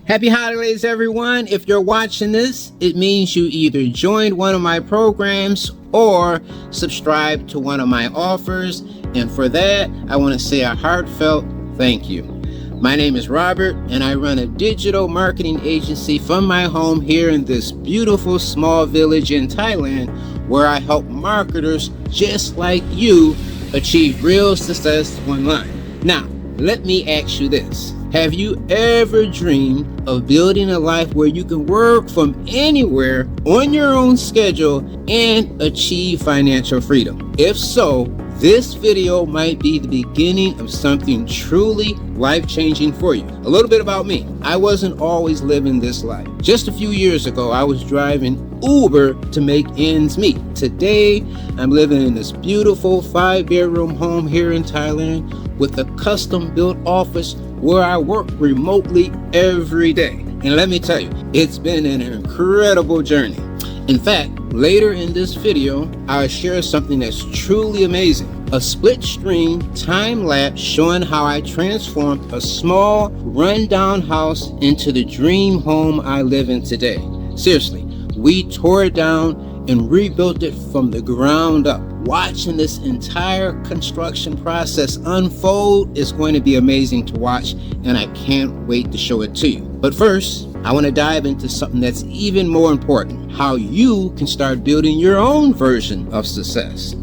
Happy holidays, everyone. If you're watching this, it means you either joined one of my programs or subscribed to one of my offers. And for that, I want to say a heartfelt thank you. My name is Robert, and I run a digital marketing agency from my home here in this beautiful small village in Thailand, where I help marketers just like you achieve real success online. Now, let me ask you this. Have you ever dreamed of building a life where you can work from anywhere on your own schedule and achieve financial freedom? If so, this video might be the beginning of something truly life-changing for you. A little bit about me. I wasn't always living this life. Just a few years ago, I was driving Uber to make ends meet. Today, I'm living in this beautiful 5-bedroom home here in Thailand with a custom-built office where I work remotely every day. And let me tell you, it's been an incredible journey. In fact, later in this video, I'll share something that's truly amazing. A split screen time lapse showing how I transformed a small rundown house into the dream home I live in today. Seriously, we tore it down and rebuilt it from the ground up. Watching this entire construction process unfold is going to be amazing to watch, and I can't wait to show it to you. But first, I want to dive into something that's even more important: how you can start building your own version of success.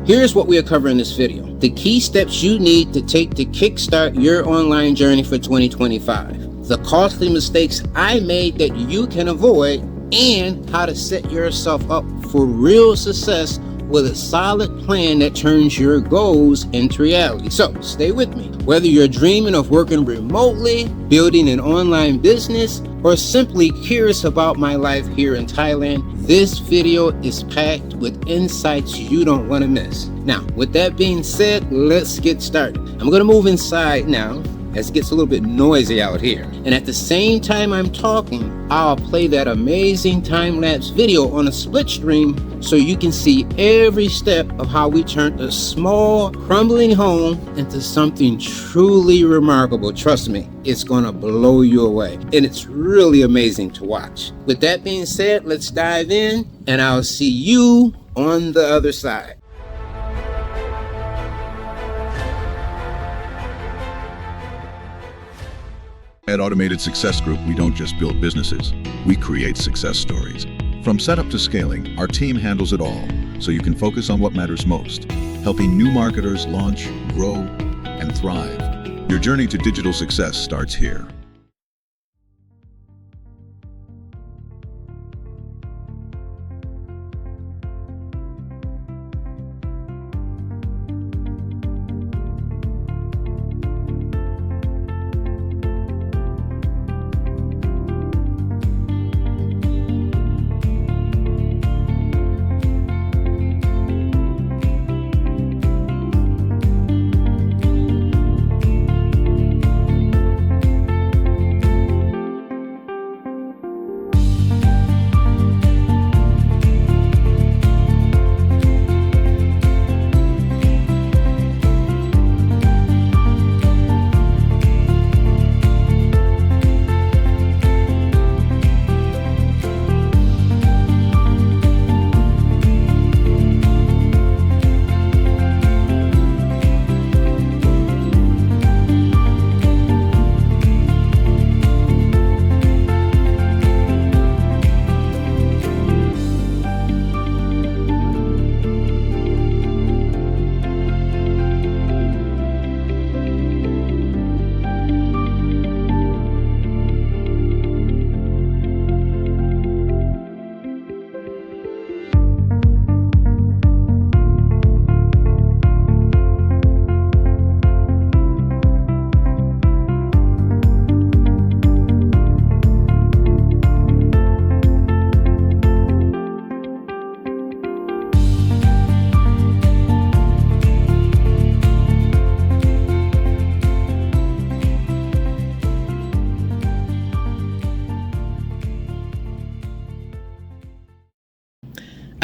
Here's what we'll cover in this video: the key steps you need to take to kickstart your online journey for 2025, the costly mistakes I made that you can avoid, and how to set yourself up for real success with a solid plan that turns your goals into reality. So stay with me. Whether you're dreaming of working remotely, building an online business, or simply curious about my life here in Thailand, this video is packed with insights you don't want to miss. Now, with that being said, let's get started. I'm going to move inside now, as it gets a little bit noisy out here. And at the same time I'm talking, I'll play that amazing time-lapse video on a split screen so you can see every step of how we turned a small, crumbling home into something truly remarkable. Trust me, it's gonna blow you away. And it's really amazing to watch. With that being said, let's dive in, and I'll see you on the other side. At Automated Success Group, we don't just build businesses, we create success stories. From setup to scaling, our team handles it all, so you can focus on what matters most, helping new marketers launch, grow, and thrive. Your journey to digital success starts here.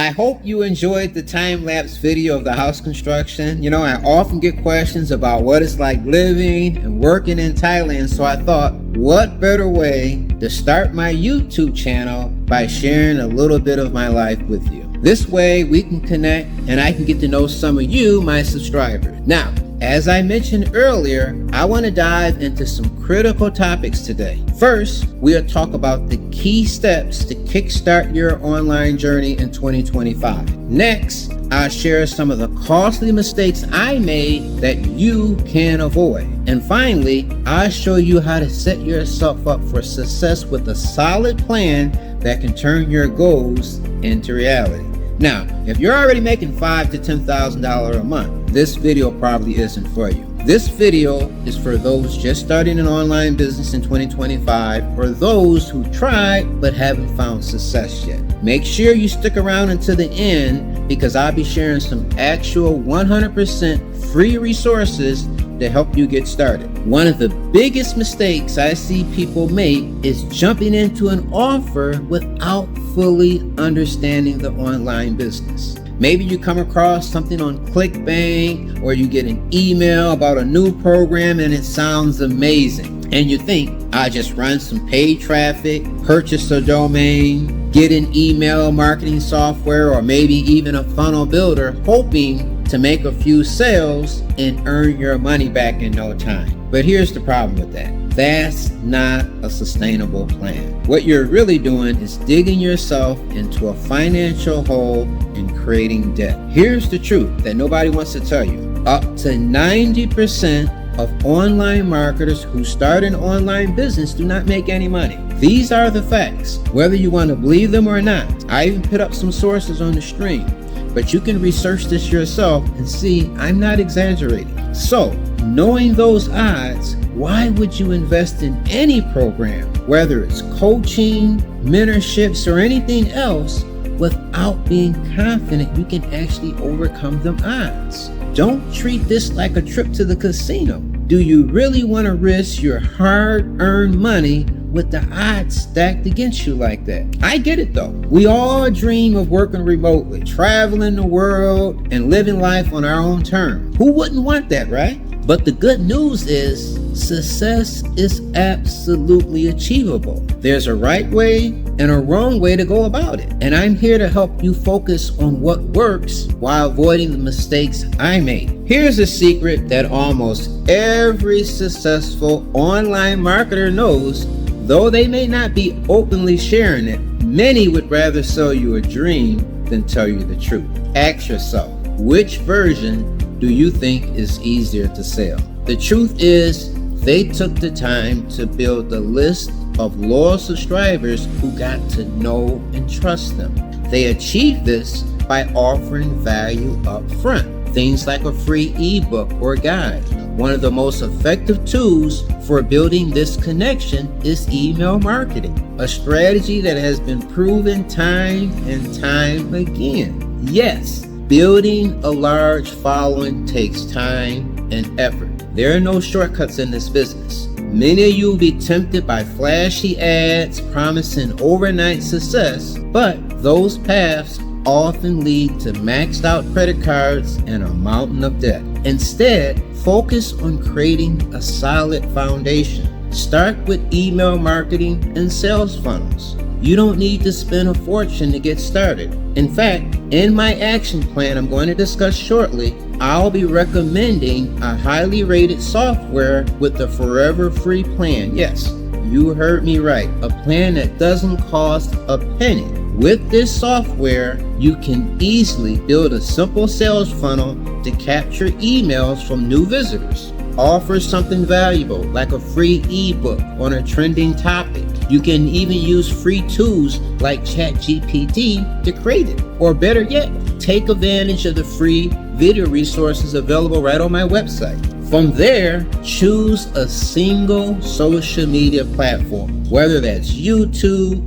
I hope you enjoyed the time-lapse video of the house construction. You know, I often get questions about what it's like living and working in Thailand, so I thought, what better way to start my YouTube channel by sharing a little bit of my life with you? This way we can connect and I can get to know some of you, my subscribers. Now, as I mentioned earlier, I want to dive into some critical topics today. First, we'll talk about the key steps to kickstart your online journey in 2025. Next, I'll share some of the costly mistakes I made that you can avoid. And finally, I'll show you how to set yourself up for success with a solid plan that can turn your goals into reality. Now, if you're already making $5,000 to $10,000 a month, this video probably isn't for you. This video is for those just starting an online business in 2025 or those who tried but haven't found success yet. Make sure you stick around until the end because I'll be sharing some actual 100% free resources to help you get started. One of the biggest mistakes I see people make is jumping into an offer without fully understanding the online business. Maybe you come across something on ClickBank or you get an email about a new program and it sounds amazing. And you think, I'll just run some paid traffic, purchase a domain, get an email marketing software, or maybe even a funnel builder, hoping to make a few sales and earn your money back in no time. But here's the problem with that. That's not a sustainable plan. What you're really doing is digging yourself into a financial hole and creating debt. Here's the truth that nobody wants to tell you. Up to 90% of online marketers who start an online business do not make any money. These are the facts, whether you want to believe them or not. I even put up some sources on the screen, but you can research this yourself and see I'm not exaggerating. So, knowing those odds, why would you invest in any program, whether it's coaching, mentorships, or anything else, without being confident you can actually overcome them odds? Don't treat this like a trip to the casino. Do you really want to risk your hard-earned money with the odds stacked against you like that? I get it though. We all dream of working remotely, traveling the world, and living life on our own terms. Who wouldn't want that, right? But the good news is success is absolutely achievable. There's a right way and a wrong way to go about it. And I'm here to help you focus on what works while avoiding the mistakes I made. Here's a secret that almost every successful online marketer knows, though they may not be openly sharing it. Many would rather sell you a dream than tell you the truth. Ask yourself, which version do you think is easier to sell? The truth is, they took the time to build a list of loyal subscribers who got to know and trust them. They achieved this by offering value up front. Things like a free ebook or guide. One of the most effective tools for building this connection is email marketing, a strategy that has been proven time and time again. Yes, building a large following takes time and effort. There are no shortcuts in this business. Many of you will be tempted by flashy ads promising overnight success, but those paths often lead to maxed out credit cards and a mountain of debt. Instead, focus on creating a solid foundation. Start with email marketing and sales funnels. You don't need to spend a fortune to get started. In fact, in my action plan I'm going to discuss shortly, I'll be recommending a highly rated software with a forever free plan. Yes, you heard me right. A plan that doesn't cost a penny. With this software, you can easily build a simple sales funnel to capture emails from new visitors. Offer something valuable like a free ebook on a trending topic. You can even use free tools like ChatGPT to create it. Or better yet, take advantage of the free video resources available right on my website. From there, choose a single social media platform, whether that's YouTube,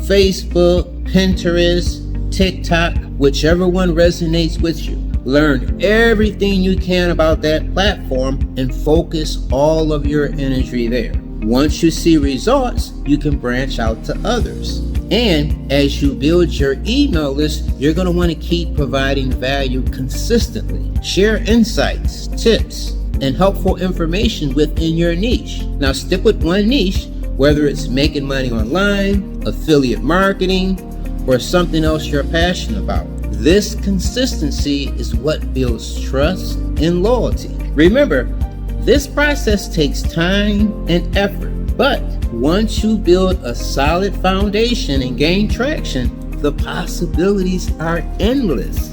Facebook, Pinterest, TikTok, whichever one resonates with you. Learn everything you can about that platform and focus all of your energy there. Once you see results, you can branch out to others. And as you build your email list, you're going to want to keep providing value consistently. Share insights, tips, and helpful information within your niche. Now stick with one niche, whether it's making money online, affiliate marketing, or something else you're passionate about. This consistency is what builds trust and loyalty. Remember, this process takes time and effort, but once you build a solid foundation and gain traction, the possibilities are endless.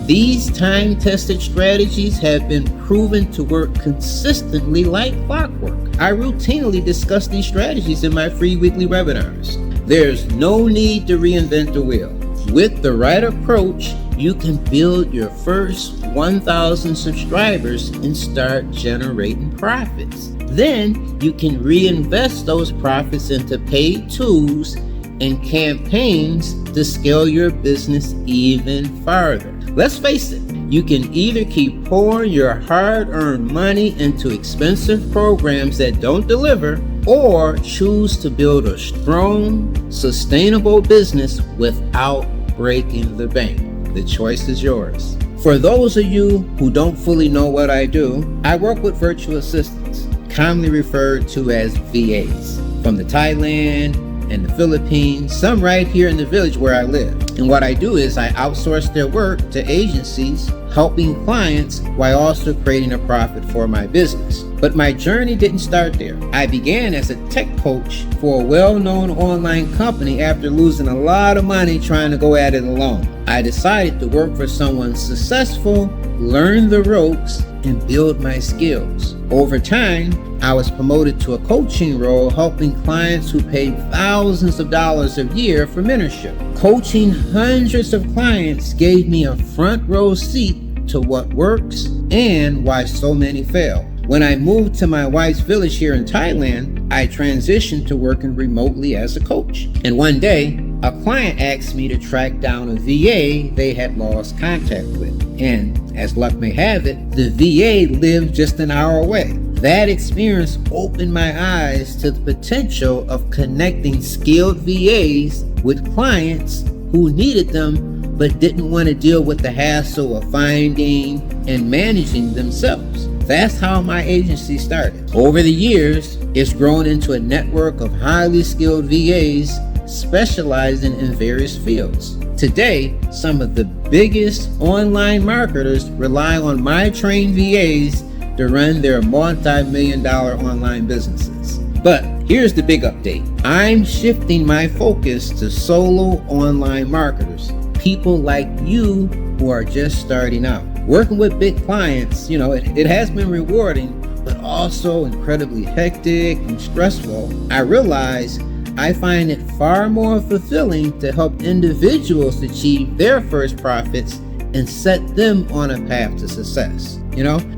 These time-tested strategies have been proven to work consistently like clockwork. I routinely discuss these strategies in my free weekly webinars. There's no need to reinvent the wheel. With the right approach, you can build your first 1,000 subscribers and start generating profits. Then you can reinvest those profits into paid tools and campaigns to scale your business even farther. Let's face it, you can either keep pouring your hard-earned money into expensive programs that don't deliver, or choose to build a strong, sustainable business without breaking the bank. The choice is yours. For those of you who don't fully know what I do, I work with virtual assistants, commonly referred to as VAs, from Thailand and the Philippines, some right here in the village where I live. And what I do is I outsource their work to agencies, helping clients while also creating a profit for my business. But my journey didn't start there. I began as a tech coach for a well-known online company after losing a lot of money trying to go at it alone. I decided to work for someone successful, learn the ropes, and build my skills. Over time, I was promoted to a coaching role, helping clients who paid thousands of dollars a year for mentorship. Coaching hundreds of clients gave me a front row seat to what works and why so many fail. When I moved to my wife's village here in Thailand, I transitioned to working remotely as a coach. And one day, a client asked me to track down a VA they had lost contact with. And as luck may have it, the VA lived just an hour away. That experience opened my eyes to the potential of connecting skilled VAs with clients who needed them but didn't want to deal with the hassle of finding and managing themselves. That's how my agency started. Over the years, it's grown into a network of highly skilled VAs specializing in various fields. Today, some of the biggest online marketers rely on my trained VAs to run their multi-million-dollar online businesses. But here's the big update. I'm shifting my focus to solo online marketers, people like you who are just starting out. Working with big clients, it has been rewarding, but also incredibly hectic and stressful. I realize I find it far more fulfilling to help individuals achieve their first profits and set them on a path to success.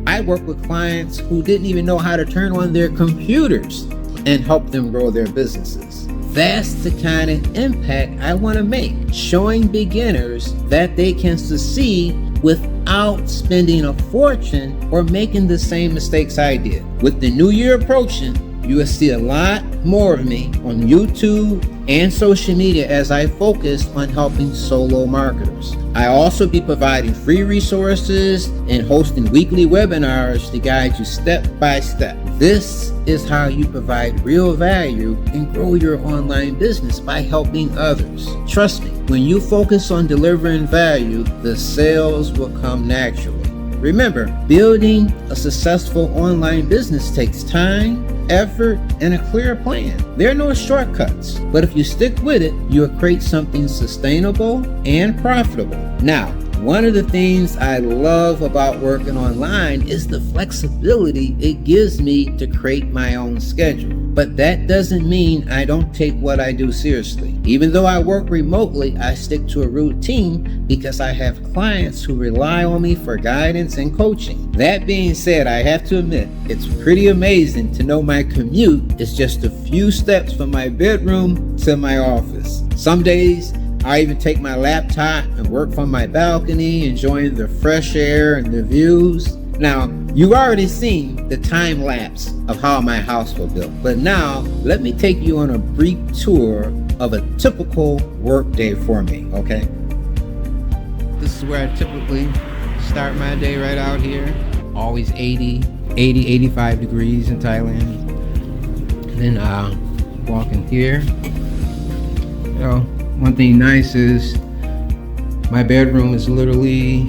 I work with clients who didn't even know how to turn on their computers and help them grow their businesses. That's the kind of impact I want to make, showing beginners that they can succeed without spending a fortune or making the same mistakes I did. With the new year approaching, you will see a lot more of me on YouTube and social media as I focus on helping solo marketers. I also be providing free resources and hosting weekly webinars to guide you step by step. This is how you provide real value and grow your online business by helping others. Trust me, when you focus on delivering value, the sales will come naturally. Remember, building a successful online business takes time, effort, and a clear plan. There are no shortcuts, but if you stick with it, you'll create something sustainable and profitable. Now, one of the things I love about working online is the flexibility it gives me to create my own schedule. But that doesn't mean I don't take what I do seriously. Even though I work remotely, I stick to a routine because I have clients who rely on me for guidance and coaching. That being said, I have to admit, it's pretty amazing to know my commute is just a few steps from my bedroom to my office. Some days, I even take my laptop and work from my balcony, enjoying the fresh air and the views. Now, you've already seen the time lapse of how my house was built, but now let me take you on a brief tour of a typical work day for me, okay? This is where I typically start my day, right out here. always 85 degrees in Thailand. And then walk in here. You know, one thing nice is my bedroom is literally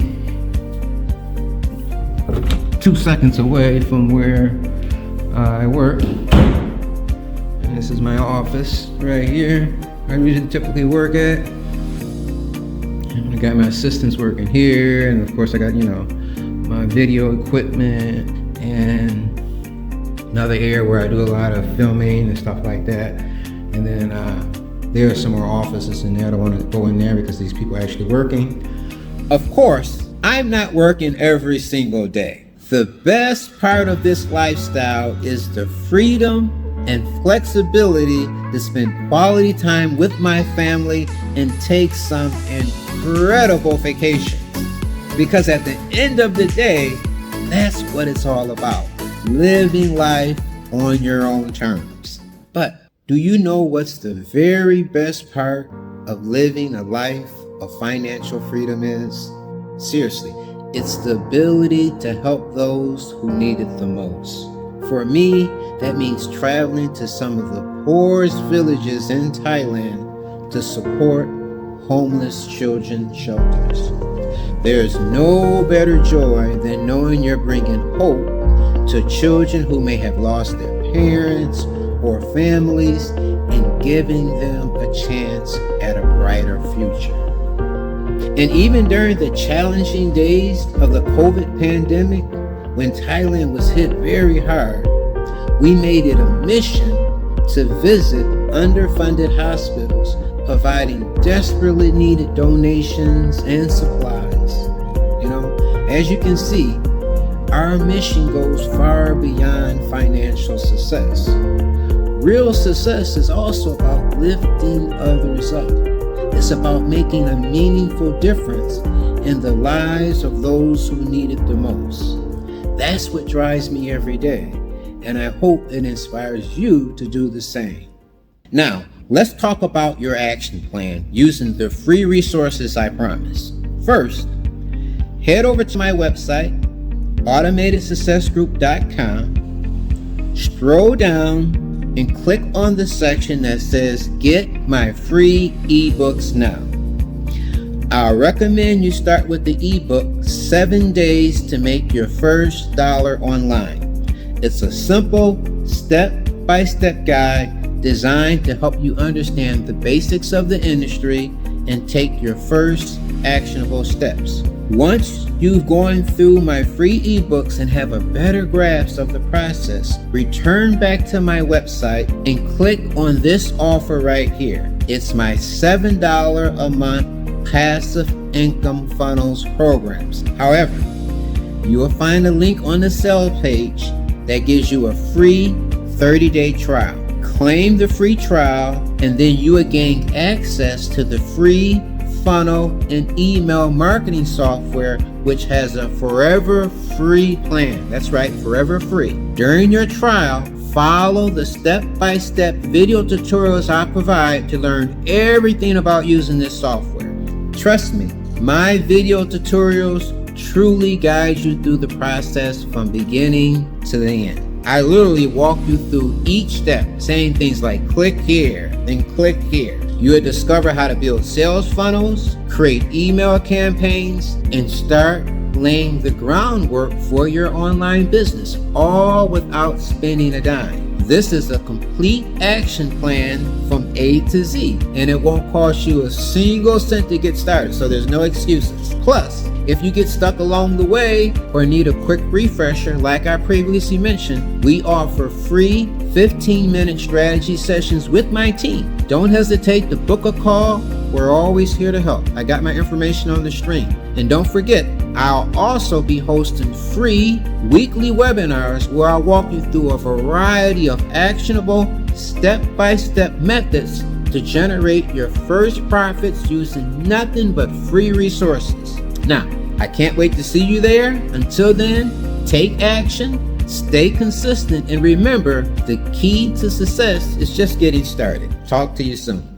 2 seconds away from where I work. And this is my office right here. I usually typically work at. And I got my assistants working here, and of course I got, you know, my video equipment and another area where I do a lot of filming and stuff like that. And then there are some more offices in there. I don't want to go in there because these people are actually working. Of course, I'm not working every single day. The best part of this lifestyle is the freedom and flexibility to spend quality time with my family and take some incredible vacations. Because at the end of the day, that's what it's all about. Living life on your own terms. But do you know what's the very best part of living a life of financial freedom is? Seriously, it's the ability to help those who need it the most. For me, that means traveling to some of the poorest villages in Thailand to support homeless children shelters. There's no better joy than knowing you're bringing hope to children who may have lost their parents or families and giving them a chance at a brighter future. And even during the challenging days of the COVID pandemic, when Thailand was hit very hard, we made it a mission to visit underfunded hospitals, providing desperately needed donations and supplies. You know, as you can see, our mission goes far beyond financial success. Real success is also about lifting others up. It's about making a meaningful difference in the lives of those who need it the most. That's what drives me every day, and I hope it inspires you to do the same. Now, let's talk about your action plan using the free resources I promised. First, head over to my website, automatedsuccessgroup.com, scroll down and click on the section that says Get My Free eBooks Now. I recommend you start with the ebook 7 Days to Make Your First $1 Online. It's a simple step-by-step guide designed to help you understand the basics of the industry and take your first actionable steps. Once you've gone through my free ebooks and have a better grasp of the process, return back to my website and click on this offer right here. It's my $7 a month passive income funnels programs. However, you will find a link on the sales page that gives you a free 30-day trial. Claim the free trial, and then you will gain access to the free funnel and email marketing software, which has a forever free plan. That's right, forever free. During your trial, follow the step-by-step video tutorials I provide to learn everything about using this software. Trust me, my video tutorials truly guide you through the process from beginning to the end. I literally walk you through each step, saying things like click here, then click here. You will discover how to build sales funnels, create email campaigns, and start laying the groundwork for your online business, all without spending a dime. This is a complete action plan from A to Z, and it won't cost you a single cent to get started, so there's no excuses. Plus, if you get stuck along the way or need a quick refresher, like I previously mentioned, we offer free 15-minute strategy sessions with my team. Don't hesitate to book a call. We're always here to help. I got my information on the screen. And don't forget, I'll also be hosting free weekly webinars where I'll walk you through a variety of actionable step-by-step methods to generate your first profits using nothing but free resources. Now, I can't wait to see you there. Until then, take action, stay consistent, and remember, the key to success is just getting started. Talk to you soon.